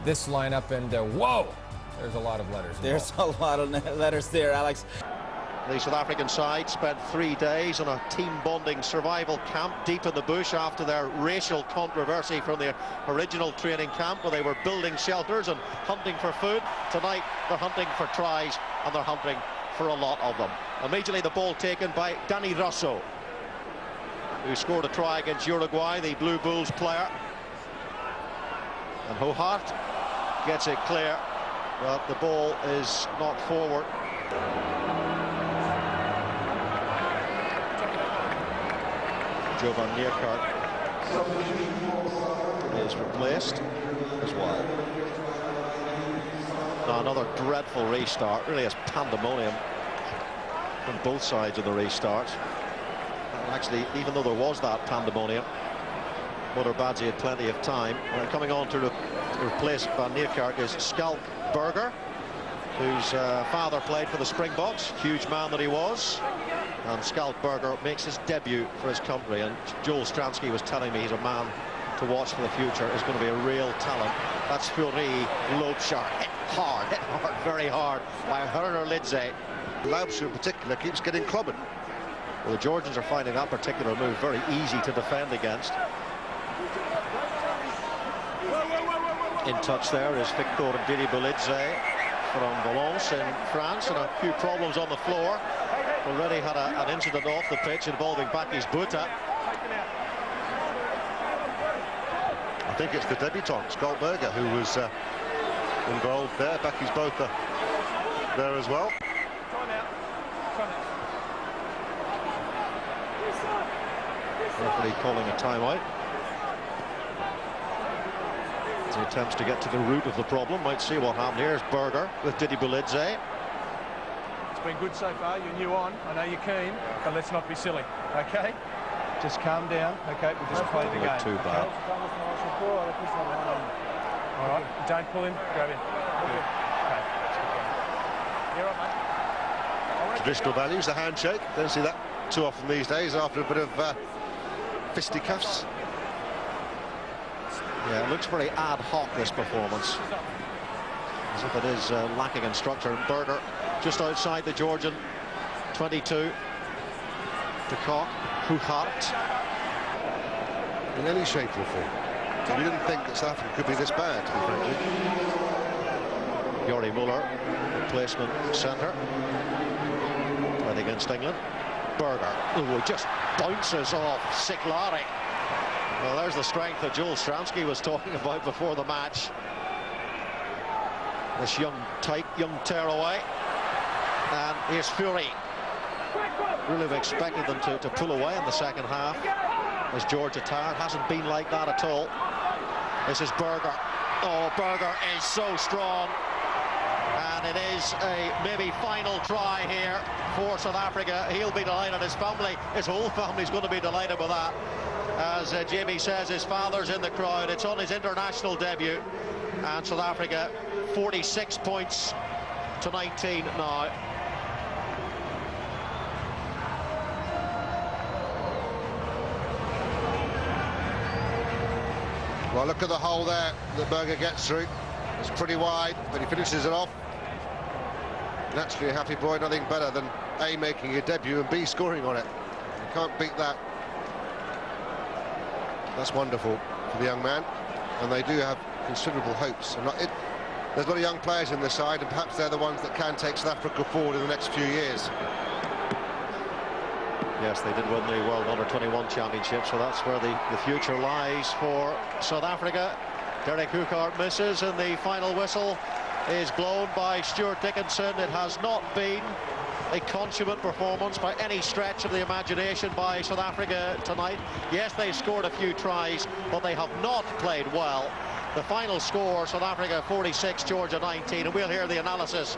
this lineup, and whoa, there's a lot of letters involved. There's a lot of letters there, Alex. The South African side spent 3 days on a team-bonding survival camp deep in the bush after their racial controversy from the original training camp, where they were building shelters and hunting for food. Tonight they're hunting for tries, and they're hunting for a lot of them. Immediately the ball taken by Danny Russo, who scored a try against Uruguay, the Blue Bulls player. And Hohart gets it clear, but the ball is not forward. Jovan Neerkart is replaced as well. Now another dreadful restart, really is pandemonium on both sides of the restart. And actually, even though there was that pandemonium, Motor Badzi had plenty of time. Coming on to replace Van Neerkart is Schalk Burger, whose father played for the Springboks, huge man that he was. And Schalk Burger makes his debut for his country, and Joel Stransky was telling me he's a man to watch for the future. Is going to be a real talent. That's Fury Loubser, hit hard, very hard by Herner Lidze. Loubser in particular keeps getting clobbered. Well, the Georgians are finding that particular move very easy to defend against. In touch there is Victor Didi-Bolidze from Valence in France, and a few problems on the floor. Already had an incident off the pitch involving Bakis Buta. I think it's the debutant, Schalk Burger, who was involved there. Bakis Buta there as well. Referee calling a timeout. He attempts to get to the root of the problem. Might see what happened. Here's Burger with Didi-Bolidze. It's been good so far. You're new on. I know you're keen, but let's not be silly, okay? Just calm down, okay? We'll just play the game. Too bad. All right, don't pull him. Grab him. Good. Okay. You're up, mate. Traditional values, the handshake. Don't see that too often these days after a bit of fisticuffs. Yeah, it looks very ad hoc, this performance, as if it is lacking in structure. Burger just outside the Georgian 22. De Kock, Hohart. In any shape or form. We didn't think that South Africa could be this bad, to be frank. Jori Muller, replacement centre, played against England. Burger, who just bounces off Siklari. Well, there's the strength that Joel Stransky was talking about before the match. This young tearaway. And here's Fury. Really have expected them to pull away in the second half as Georgia tired. Hasn't been like that at all. This is Burger. Oh, Burger is so strong. And it is a maybe final try here for South Africa. He'll be delighted. His family, his whole family's going to be delighted with that. As Jamie says, his father's in the crowd. It's on his international debut. And South Africa, 46 points to 19 now. Well, look at the hole there that Burger gets through. It's pretty wide, but he finishes it off. Naturally a happy boy, nothing better than A, making a debut, and B, scoring on it. You can't beat that. That's wonderful for the young man, and they do have considerable hopes. And there's a lot of young players in the side, and perhaps they're the ones that can take South Africa forward in the next few years. Yes, they did win the World Under-21 Championship, so that's where the future lies for South Africa. Derek Hoekart misses, and the final whistle is blown by Stuart Dickinson. It has not been a consummate performance by any stretch of the imagination by South Africa tonight. Yes, they scored a few tries, but they have not played well. The final score, South Africa 46, Georgia 19, and we'll hear the analysis